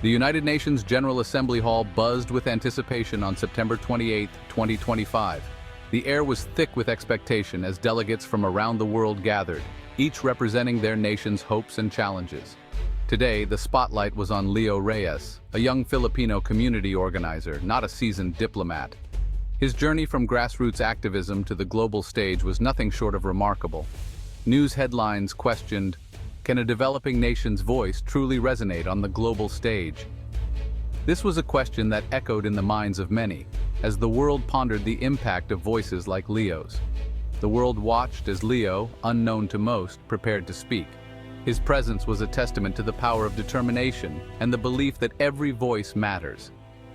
The United Nations General Assembly Hall buzzed with anticipation on September 28, 2025. The air was thick with expectation as delegates from around the world gathered, each representing their nation's hopes and challenges. Today, the spotlight was on Leo Reyes, a young Filipino community organizer, not a seasoned diplomat. His journey from grassroots activism to the global stage was nothing short of remarkable. News headlines questioned, can a developing nation's voice truly resonate on the global stage? This was a question that echoed in the minds of many, as the world pondered the impact of voices like Leo's. The world watched as Leo, unknown to most, prepared to speak. His presence was a testament to the power of determination and the belief that every voice matters.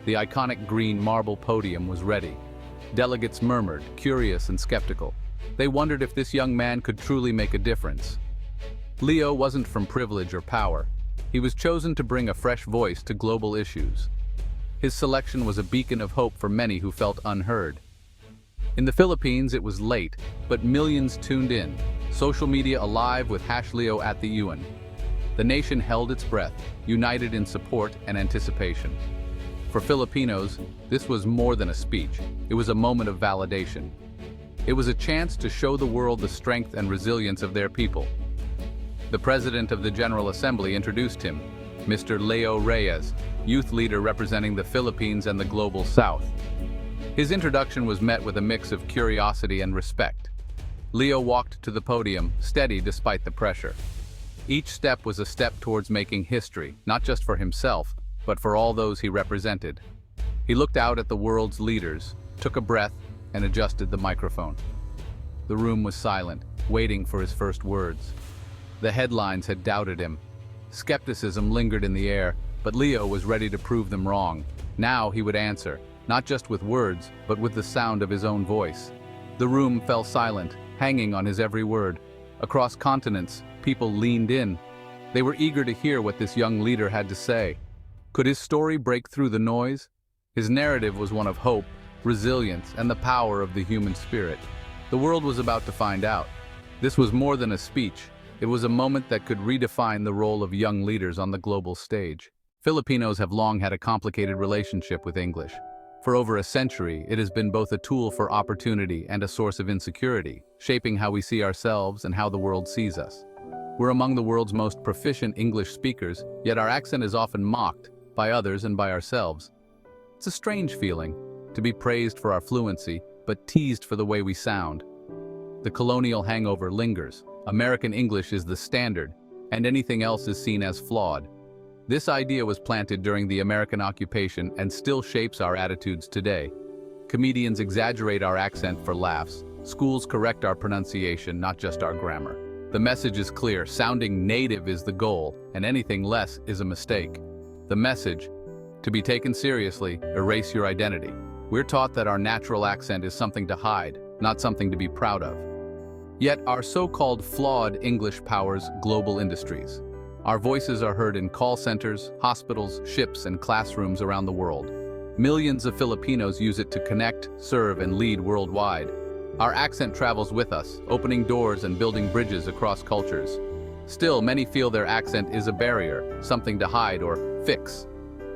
The iconic green marble podium was ready. Delegates murmured, curious and skeptical. They wondered if this young man could truly make a difference. Leo wasn't from privilege or power. He was chosen to bring a fresh voice to global issues. His selection was a beacon of hope for many who felt unheard. In the Philippines, it was late, but millions tuned in, social media alive with #LeoAtTheUN. The nation held its breath, united in support and anticipation. For Filipinos, this was more than a speech. It was a moment of validation. It was a chance to show the world the strength and resilience of their people. The President of the General Assembly introduced him, Mr. Leo Reyes, youth leader representing the Philippines and the Global South. His introduction was met with a mix of curiosity and respect. Leo walked to the podium, steady despite the pressure. Each step was a step towards making history, not just for himself, but for all those he represented. He looked out at the world's leaders, took a breath, and adjusted the microphone. The room was silent, waiting for his first words. The headlines had doubted him. Skepticism lingered in the air, but Leo was ready to prove them wrong. Now he would answer, not just with words, but with the sound of his own voice. The room fell silent, hanging on his every word. Across continents, people leaned in. They were eager to hear what this young leader had to say. Could his story break through the noise? His narrative was one of hope, resilience, and the power of the human spirit. The world was about to find out. This was more than a speech. It was a moment that could redefine the role of young leaders on the global stage. Filipinos have long had a complicated relationship with English. For over a century, it has been both a tool for opportunity and a source of insecurity, shaping how we see ourselves and how the world sees us. We're among the world's most proficient English speakers, yet our accent is often mocked by others and by ourselves. It's a strange feeling, to be praised for our fluency, but teased for the way we sound. The colonial hangover lingers. American English is the standard, and anything else is seen as flawed. This idea was planted during the American occupation and still shapes our attitudes today. Comedians exaggerate our accent for laughs. Schools correct our pronunciation, not just our grammar. The message is clear: sounding native is the goal, and anything less is a mistake. The message: to be taken seriously, erase your identity. We're taught that our natural accent is something to hide, not something to be proud of. Yet our so-called flawed English powers global industries. Our voices are heard in call centers, hospitals, ships, and classrooms around the world. Millions of Filipinos use it to connect, serve, and lead worldwide. Our accent travels with us, opening doors and building bridges across cultures. Still, many feel their accent is a barrier, something to hide or fix.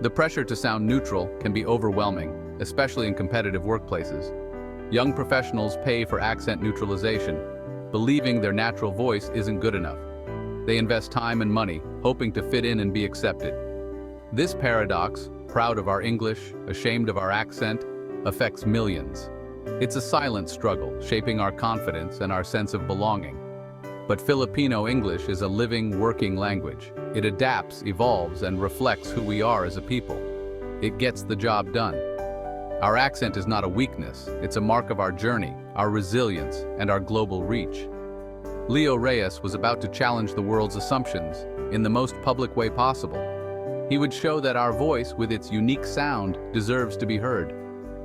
The pressure to sound neutral can be overwhelming, especially in competitive workplaces. Young professionals pay for accent neutralization, believing their natural voice isn't good enough. They invest time and money, hoping to fit in and be accepted. This paradox, proud of our English, ashamed of our accent, affects millions. It's a silent struggle, shaping our confidence and our sense of belonging. But Filipino English is a living, working language. It adapts, evolves, and reflects who we are as a people. It gets the job done. Our accent is not a weakness, it's a mark of our journey, our resilience, and our global reach. Leo Reyes was about to challenge the world's assumptions in the most public way possible. He would show that our voice, with its unique sound, deserves to be heard.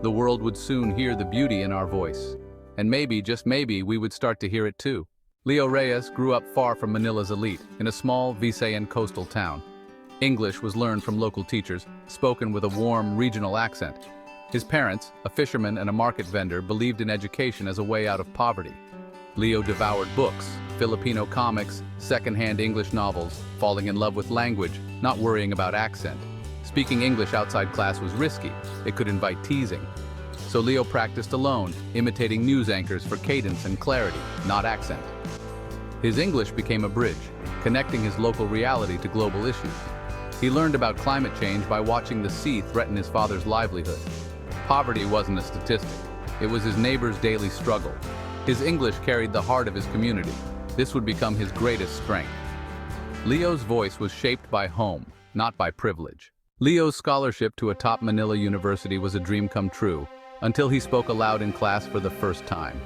The world would soon hear the beauty in our voice. And maybe, just maybe, we would start to hear it too. Leo Reyes grew up far from Manila's elite, in a small Visayan coastal town. English was learned from local teachers, spoken with a warm, regional accent. His parents, a fisherman and a market vendor, believed in education as a way out of poverty. Leo devoured books, Filipino comics, secondhand English novels, falling in love with language, not worrying about accent. Speaking English outside class was risky. It could invite teasing. So Leo practiced alone, imitating news anchors for cadence and clarity, not accent. His English became a bridge, connecting his local reality to global issues. He learned about climate change by watching the sea threaten his father's livelihood. Poverty wasn't a statistic. It was his neighbor's daily struggle. His English carried the heart of his community. This would become his greatest strength. Leo's voice was shaped by home, not by privilege. Leo's scholarship to a top Manila university was a dream come true, until he spoke aloud in class for the first time.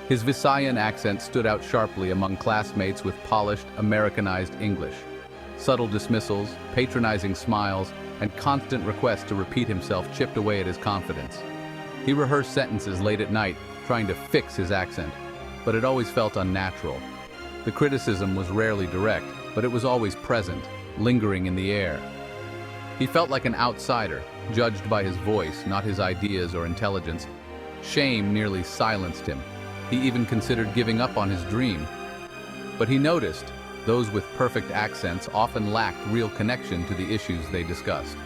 His Visayan accent stood out sharply among classmates with polished, Americanized English. Subtle dismissals, patronizing smiles, and constant requests to repeat himself chipped away at his confidence. He rehearsed sentences late at night, trying to fix his accent, but it always felt unnatural. The criticism was rarely direct, but it was always present, lingering in the air. He felt like an outsider, judged by his voice, not his ideas or intelligence. Shame nearly silenced him. He even considered giving up on his dream. But he noticed, those with perfect accents often lacked real connection to the issues they discussed.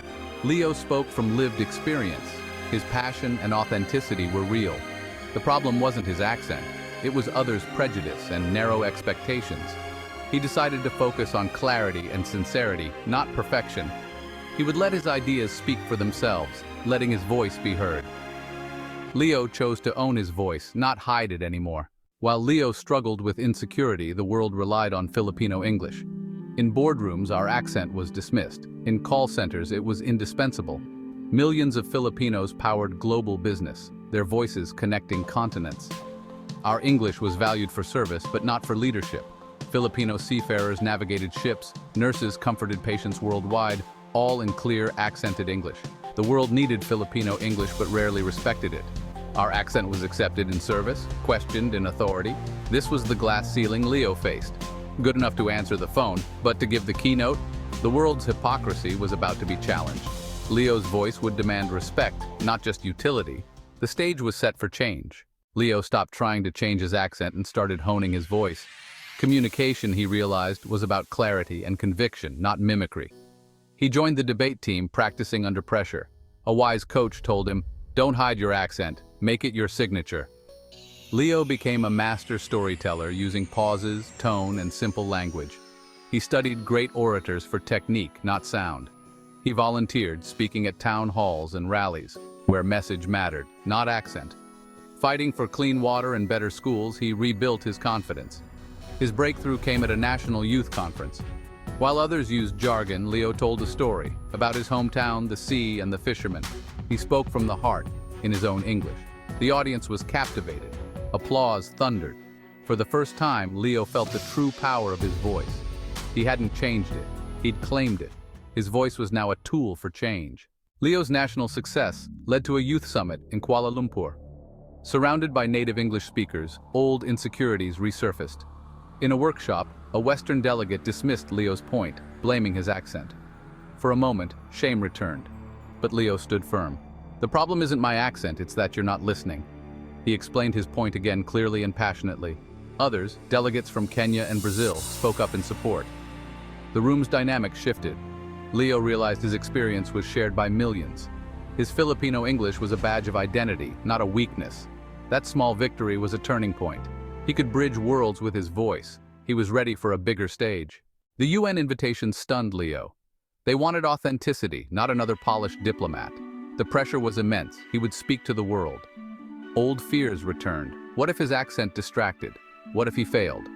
Leo spoke from lived experience. His passion and authenticity were real. The problem wasn't his accent, it was others' prejudice and narrow expectations. He decided to focus on clarity and sincerity, not perfection. He would let his ideas speak for themselves, letting his voice be heard. Leo chose to own his voice, not hide it anymore. While Leo struggled with insecurity, the world relied on Filipino English. In boardrooms, our accent was dismissed. In call centers, it was indispensable. Millions of Filipinos powered global business, their voices connecting continents. Our English was valued for service, but not for leadership. Filipino seafarers navigated ships, nurses comforted patients worldwide, all in clear, accented English. The world needed Filipino English but rarely respected it. Our accent was accepted in service, questioned in authority. This was the glass ceiling Leo faced. Good enough to answer the phone, but to give the keynote, the world's hypocrisy was about to be challenged. Leo's voice would demand respect, not just utility. The stage was set for change. Leo stopped trying to change his accent and started honing his voice. Communication, he realized, was about clarity and conviction, not mimicry. He joined the debate team, practicing under pressure. A wise coach told him, "Don't hide your accent, make it your signature." Leo became a master storyteller using pauses, tone, and simple language. He studied great orators for technique, not sound. He volunteered, speaking at town halls and rallies, where message mattered, not accent. Fighting for clean water and better schools, he rebuilt his confidence. His breakthrough came at a national youth conference. While others used jargon, Leo told a story about his hometown, the sea, and the fishermen. He spoke from the heart, in his own English. The audience was captivated. Applause thundered. For the first time, Leo felt the true power of his voice. He hadn't changed it. He'd claimed it. His voice was now a tool for change. Leo's national success led to a youth summit in Kuala Lumpur. Surrounded by native English speakers, old insecurities resurfaced. In a workshop, a Western delegate dismissed Leo's point, blaming his accent. For a moment, shame returned. But Leo stood firm. "The problem isn't my accent, it's that you're not listening." He explained his point again clearly and passionately. Others, delegates from Kenya and Brazil, spoke up in support. The room's dynamic shifted. Leo realized his experience was shared by millions. His Filipino English was a badge of identity, not a weakness. That small victory was a turning point. He could bridge worlds with his voice. He was ready for a bigger stage. The UN invitation stunned Leo. They wanted authenticity, not another polished diplomat. The pressure was immense. He would speak to the world. Old fears returned. What if his accent distracted? What if he failed?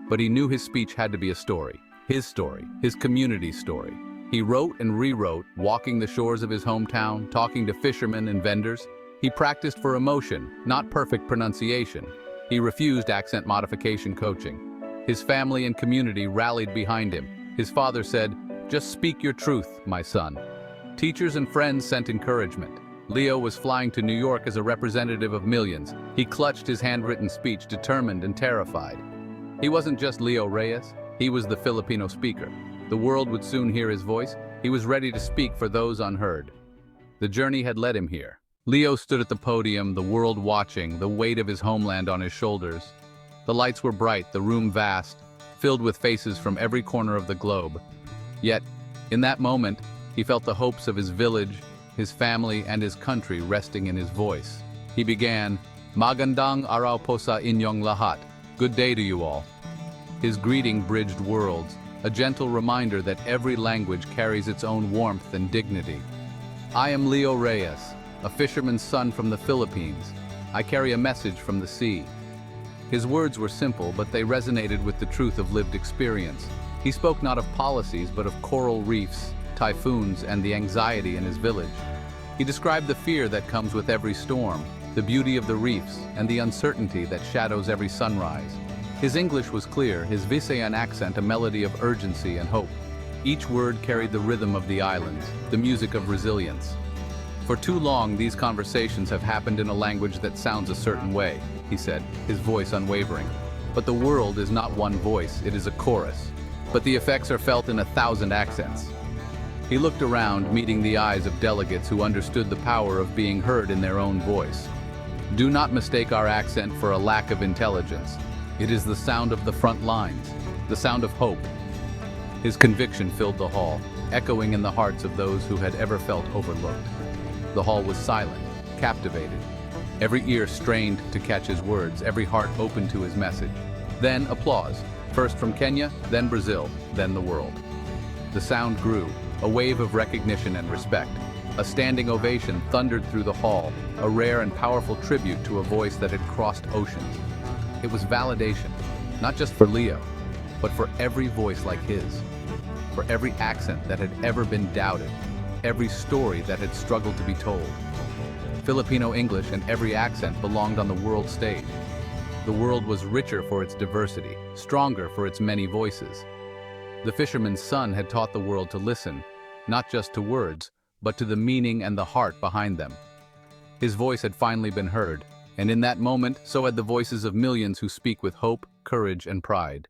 But he knew his speech had to be a story. His community's story. He wrote and rewrote, walking the shores of his hometown, talking to fishermen and vendors. He practiced for emotion, not perfect pronunciation. He refused accent modification coaching. His family and community rallied behind him. His father said, "Just speak your truth, my son." Teachers and friends sent encouragement. Leo was flying to New York as a representative of millions. He clutched his handwritten speech, determined and terrified. He wasn't just Leo Reyes, he was the Filipino speaker. The world would soon hear his voice. He was ready to speak for those unheard. The journey had led him here. Leo stood at the podium, the world watching, the weight of his homeland on his shoulders. The lights were bright, the room vast, filled with faces from every corner of the globe. Yet, in that moment, He felt the hopes of his village, his family, and his country resting in his voice. He began, "Magandang araw po sa inyong lahat." Good day to you all. His greeting bridged worlds, a gentle reminder that every language carries its own warmth and dignity. "I am Leo Reyes, a fisherman's son from the Philippines. I carry a message from the sea." His words were simple, but they resonated with the truth of lived experience. He spoke not of policies, but of coral reefs, typhoons, and the anxiety in his village. He described the fear that comes with every storm, the beauty of the reefs, and the uncertainty that shadows every sunrise. His English was clear, his Visayan accent a melody of urgency and hope. Each word carried the rhythm of the islands, the music of resilience. "For too long, these conversations have happened in a language that sounds a certain way," he said, his voice unwavering. "But the world is not one voice, it is a chorus. But the effects are felt in 1,000 accents." He looked around, meeting the eyes of delegates who understood the power of being heard in their own voice. "Do not mistake our accent for a lack of intelligence. It is the sound of the front lines, the sound of hope." His conviction filled the hall, echoing in the hearts of those who had ever felt overlooked. The hall was silent, captivated. Every ear strained to catch his words, every heart open to his message. Then applause, first from Kenya, then Brazil, then the world. The sound grew, a wave of recognition and respect. A standing ovation thundered through the hall, a rare and powerful tribute to a voice that had crossed oceans. It was validation, not just for Leo, but for every voice like his, for every accent that had ever been doubted, every story that had struggled to be told. Filipino English and every accent belonged on the world stage. The world was richer for its diversity, stronger for its many voices. The fisherman's son had taught the world to listen, not just to words, but to the meaning and the heart behind them. His voice had finally been heard, and in that moment, so had the voices of millions who speak with hope, courage, and pride.